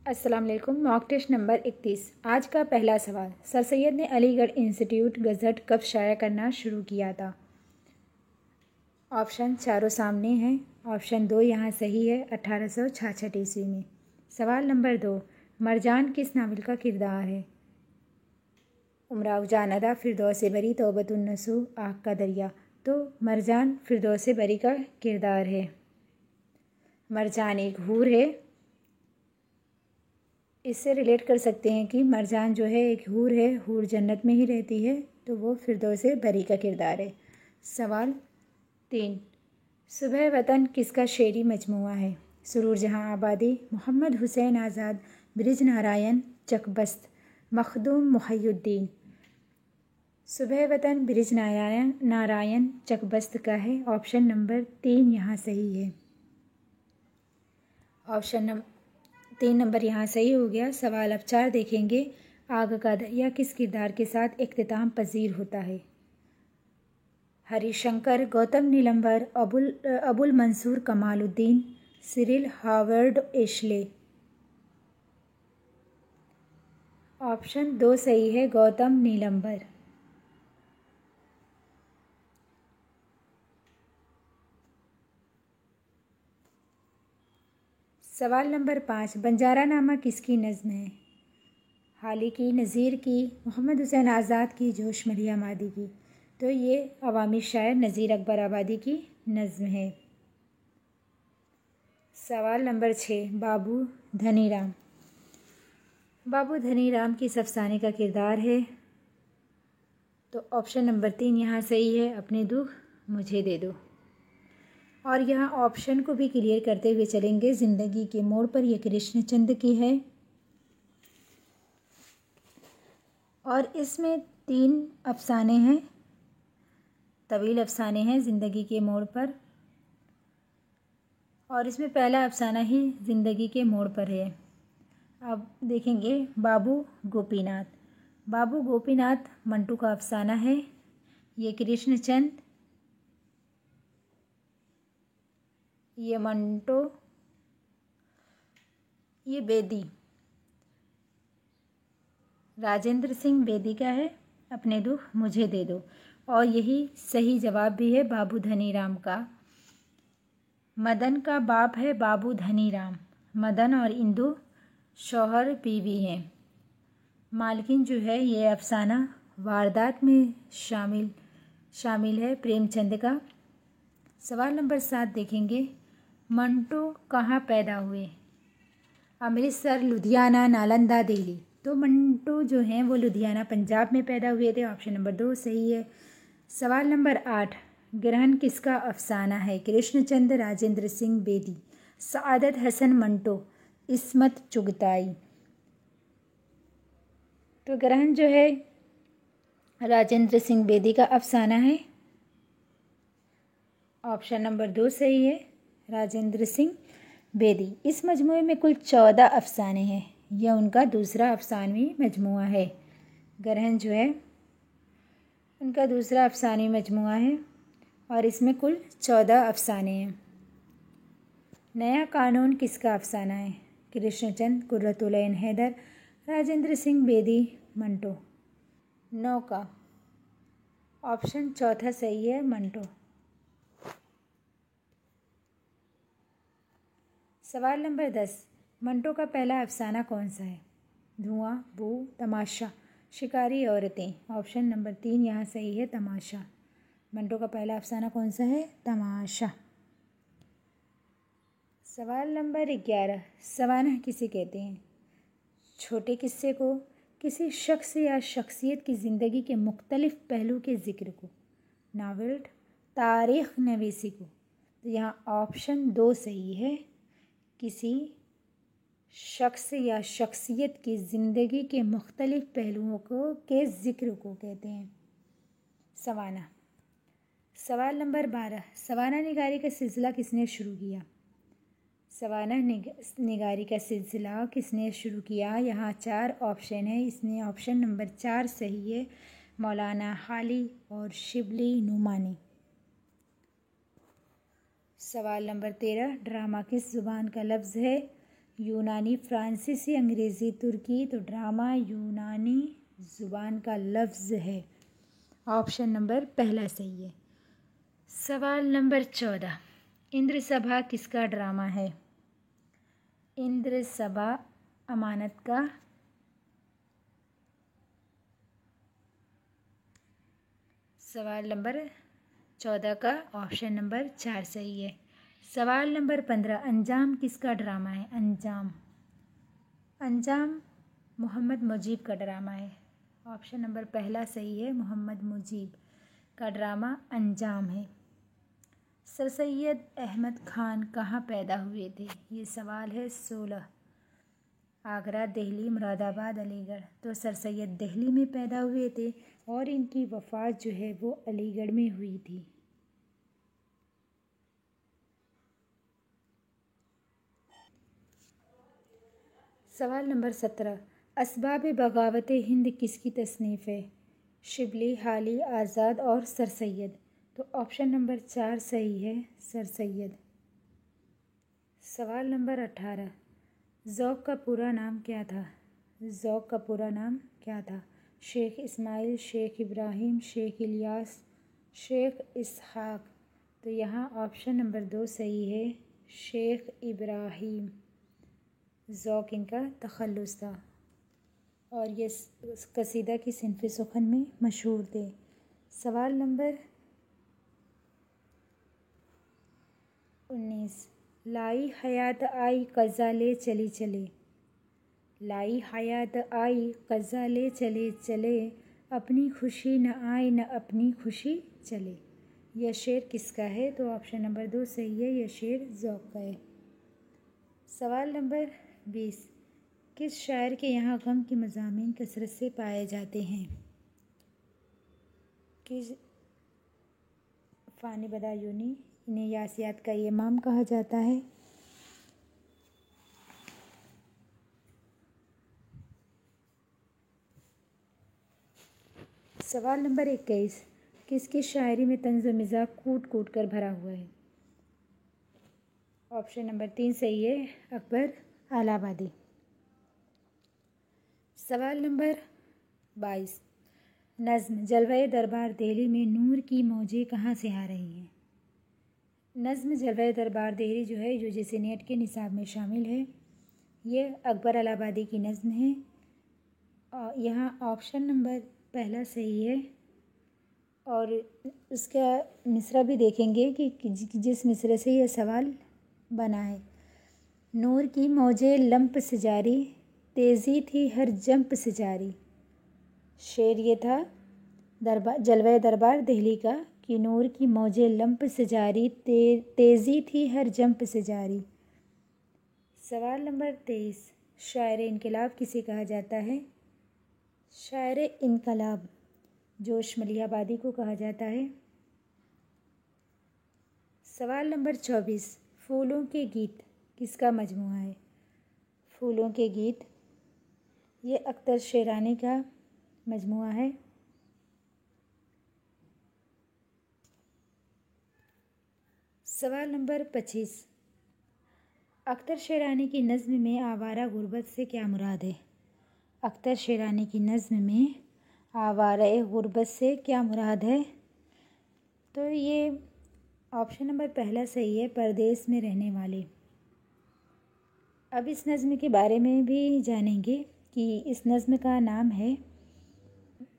अस्सलाम वालेकुम। Mock test number 31। आज का पहला सवाल, सर सैयद ने अलीगढ़ इंस्टीट्यूट गज़ट कब शाया करना शुरू किया था? ऑप्शन चारों सामने हैं। ऑप्शन 2 यहाँ सही है, 1866 ईस्वी में। सवाल नंबर 2, मरजान किस नावल का किरदार है? उमराव जान अदा, फिरदौस बरी, तौबतुन नसूह, आग का दरिया। तो मरजान फिरदौस बरी का किरदार है। मरजान एक हूर है। इससे रिलेट कर सकते हैं कि मरजान जो है एक हूर है, हूर जन्नत में ही रहती है, तो वो फिरदौस बरी का किरदार है। सवाल 3, सुबह वतन किसका शेरी मजमुआ है? सुरूर जहाँ आबादी, मोहम्मद हुसैन आज़ाद, ब्रिज नारायण, चकबस्त, मखदूम मुहय्युद्दीन। सुबह वतन ब्रिज नारायण चकबस्त का है। ऑप्शन नंबर 3 यहाँ सही है। ऑप्शन 3 नंबर यहाँ सही हो गया। सवाल अब 4 देखेंगे। आग का दरिया किस किरदार के साथ इख्तिताम पजीर होता है? Harishankar, Gautam Nilambar, Abul Mansoor Kamaluddin, Cyril Howard Ashley. Option 2 सही है, गौतम नीलंबर। सवाल नंबर 5, बंजारा नामा किसकी नज़्म है? हाली की, नज़ीर की, मोहम्मद हुसैन आज़ाद की, जोश मरियम आदि की। तो ये अवामी शायर नज़ीर अकबर आबादी की नज़्म है। सवाल नंबर 6, बाबू धनीराम। बाबू धनीराम किस अफसाने का किरदार है? तो ऑप्शन नंबर 3 यहाँ सही है, अपने दुख मुझे दे दो। और यहाँ ऑप्शन को भी क्लियर करते हुए चलेंगे। ज़िंदगी के मोड़ पर यह कृष्णचंद की है और इसमें 3 अफसाने हैं, तवील अफसाने हैं ज़िंदगी के मोड़ पर, और इसमें पहला अफसाना ही ज़िंदगी के मोड़ पर है। अब देखेंगे बाबू गोपीनाथ। बाबू गोपीनाथ मंटू का अफसाना है। ये कृष्णचंद, ये मंटो, ये बेदी, राजेंद्र सिंह बेदी का है, अपने दुख मुझे दे दो। और यही सही जवाब भी है बाबू धनीराम का। मदन का बाप है बाबू धनीराम। मदन और इंदु शौहर बीवी हैं। मालकिन जो है ये अफसाना वारदात में शामिल है प्रेमचंद का। सवाल नंबर 7 देखेंगे। मंटो कहाँ पैदा हुए? अमृतसर, लुधियाना, नालंदा, दिल्ली। तो मंटो जो हैं वो लुधियाना पंजाब में पैदा हुए थे। ऑप्शन नंबर 2 सही है। सवाल नंबर 8, ग्रहण किसका अफसाना है? कृष्णचंद, राजेंद्र सिंह बेदी, सआदत हसन मंटो, इस्मत चुगताई। तो ग्रहण जो है राजेंद्र सिंह बेदी का अफसाना है। ऑप्शन नंबर 2 सही है, राजेंद्र सिंह बेदी। इस मजमूए में कुल 14 अफसाने हैं। यह उनका दूसरा अफसानवी मजमुआ है। ग्रहण जो है उनका दूसरा अफसानवी मजमुआ है और इसमें कुल 14 अफसाने हैं। नया कानून किसका अफसाना है? कृष्णचंद, कुर्रतुल ऐन हैदर, राजेंद्र सिंह बेदी, मंटो। 9 का ऑप्शन चौथा सही है, मंटो। सवाल नंबर 10, मंटो का पहला अफसाना कौन सा है? धुआं, बू, तमाशा, शिकारी औरतें। ऑप्शन नंबर 3 यहाँ सही है, तमाशा। मंटो का पहला अफसाना कौन सा है? तमाशा। सवाल नंबर 11, सवाना किसे कहते हैं? छोटे किस्से को, किसी शख्स या शख्सियत की ज़िंदगी के मुख्तलिफ पहलू के ज़िक्र को, नावल, तारीख़ नवीसी को। तो यहाँ ऑप्शन 2 सही है, किसी शख्स या शख्सियत की ज़िंदगी के मुख्तलिफ पहलुओं को के ज़िक्र को कहते हैं सवाना। सवाल नंबर 12, सवाना निगारी का सिलसिला किसने शुरू किया? सवाना निगारी का सिलसिला किसने शुरू किया? यहाँ 4 ऑप्शन है, इसमें ऑप्शन नंबर 4 सही है, मौलाना हाली और शिबली नुमानी। सवाल नंबर 13, ड्रामा किस ज़ुबान का लफ्ज़ है? यूनानी, फ्रांसीसी, अंग्रेज़ी, तुर्की। तो ड्रामा यूनानी ज़ुबान का लफ्ज़ है। ऑप्शन नंबर पहला सही है। सवाल नंबर 14, इंद्र सभा किसका ड्रामा है? इंद्र सभा अमानत का। सवाल नंबर 14 का ऑप्शन नंबर 4 सही है। सवाल नंबर 15, अंजाम किसका ड्रामा है? अंजाम, अंजाम मोहम्मद मुजीब का ड्रामा है। ऑप्शन नंबर पहला सही है, मोहम्मद मुजीब का ड्रामा अंजाम है। सर सैयद अहमद खान कहाँ पैदा हुए थे? ये सवाल है 16। आगरा, दिल्ली, मुरादाबाद, अलीगढ़। तो सर सैयद दिल्ली में पैदा हुए थे और इनकी वफ़ात जो है वो अलीगढ़ में हुई थी। सवाल नंबर 17, असबाब बगावत हिंद किसकी तसनीफ़ है? शिबली, हाली, आज़ाद और सर सैयद। तो ऑप्शन नंबर 4 सही है, सर सैयद। सवाल नंबर 18, ज़ौक़ का पूरा नाम क्या था? ज़ौक़ का पूरा नाम क्या था? शेख इस्माइल, शेख इब्राहिम, शेख इलियास, शेख इसहाक। तो यहाँ ऑप्शन नंबर 2 सही है, शेख इब्राहिम। ज़ौक़ इनका तख़ल्लुस था और ये कसीदा की सिनफ़ सुख़न में मशहूर थे। सवाल नंबर 19, लाई हयात आई कज़ा ले चली चले। लाई हयात आई कज़ा ले चले चले, अपनी खुशी न आए न अपनी खुशी चले। यह शेर किसका है? तो ऑप्शन नंबर 2 सही है, यह शेर ज़ौक़ का है। सवाल नंबर 20, किस शायर के यहाँ गम के मज़ामीन कसरत से पाए जाते हैं? किस फ़ानी बदायूनी, इन्हें यासियात का इमाम कहा जाता है। सवाल नंबर 21, किसकी शायरी में तंज़ व मिज़ाह कूट कूट कर भरा हुआ है? ऑप्शन नंबर 3 सही है, अकबर अलाहाबादी। सवाल नंबर 22, नज़्म जलवाए दरबार दिल्ली में नूर की मौजें कहाँ से आ रही हैं? नज़्म जलवाए दरबार दिल्ली जो है यूजीसी नेट के निसाब में शामिल है। ये अकबर अलाहाबादी की नज़्म है और यहाँ ऑप्शन नंबर पहला सही है। और उसका मिसरा भी देखेंगे कि जिस मिसरे से यह सवाल बना है। नूर की मौजें लंप से जारी, तेज़ी थी हर जंप से जारी। शेर ये था जलवाए दरबार दिल्ली का कि नूर की मौजें लंप से जारी, तेज़ी थी हर जंप से जारी। सवाल नंबर 23, शायर इनकलाब किसे कहा जाता है? शायर इनकलाब जोश मलिहाबादी को कहा जाता है। सवाल नंबर 24, फूलों के गीत किसका मजमुआ है? फूलों के गीत ये अख्तर शेरानी का मजमुआ है। सवाल नंबर 25, अख्तर शेरानी की नज़्म में आवारा गुर्बत से क्या मुराद है? अख्तर शेरानी की नज़्म में आवारा गुर्बत से क्या मुराद है? तो ये ऑप्शन नंबर पहला सही है, परदेश में रहने वाले। अब इस नज़्म के बारे में भी जानेंगे कि इस नज़्म का नाम है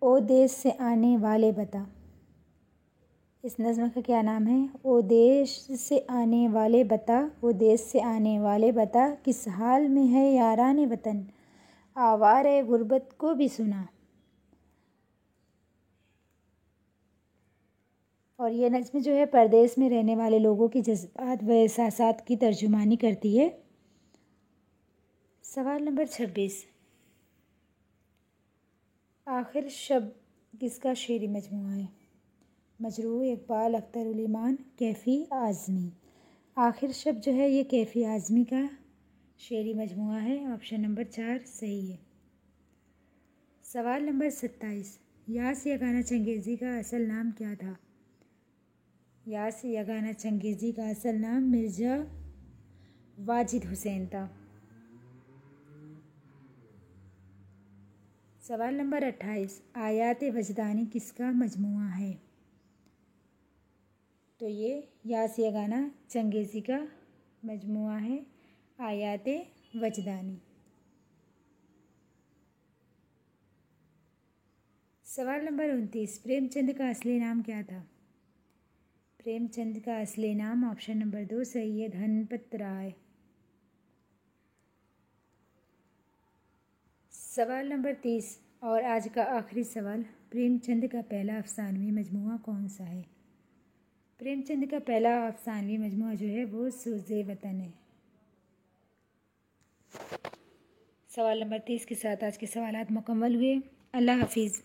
ओ देश से आने वाले बता। इस नज़्म का क्या नाम है? ओ देश से आने वाले बता, ओ देश से आने वाले बता, किस हाल में है याराने वतन, आवारे गुर्बत को भी सुना। और ये नज़्म जो है परदेश में रहने वाले लोगों की जज्बात व एहसासात की तर्जुमानी करती है। सवाल नंबर 26, आखिर शब किसका शेरी मजमुआ है? मजरूह, इकबाल, अख्तर उल ईमान, कैफ़ी आज़मी। आखिर शब जो है ये कैफ़ी आज़मी का शेरी मजमुआ है। ऑप्शन नंबर 4 सही है। सवाल नंबर 27, यास यगाना चंगेज़ी का असल नाम क्या था? यास यगाना चंगेज़ी का असल नाम मिर्ज़ा वाजिद हुसैन था। सवाल नंबर 28, आयात वजदानी किसका मजमुआ है? तो ये यास यगाना चंगेज़ी का मजमुआ है आयात वजदानी। सवाल नंबर 29, प्रेमचंद का असली नाम क्या था? प्रेमचंद का असली नाम ऑप्शन नंबर 2 सही है, धनपत राय। सवाल नंबर 30 और आज का आखिरी सवाल, प्रेमचंद का पहला अफसानवी मजमुआ कौन सा है? प्रेमचंद का पहला अफसानवी मजमुआ जो है वो सूज़े वतन है। सवाल नंबर 30 के साथ आज के सवालात मुकम्मल हुए। अल्लाह हाफिज़।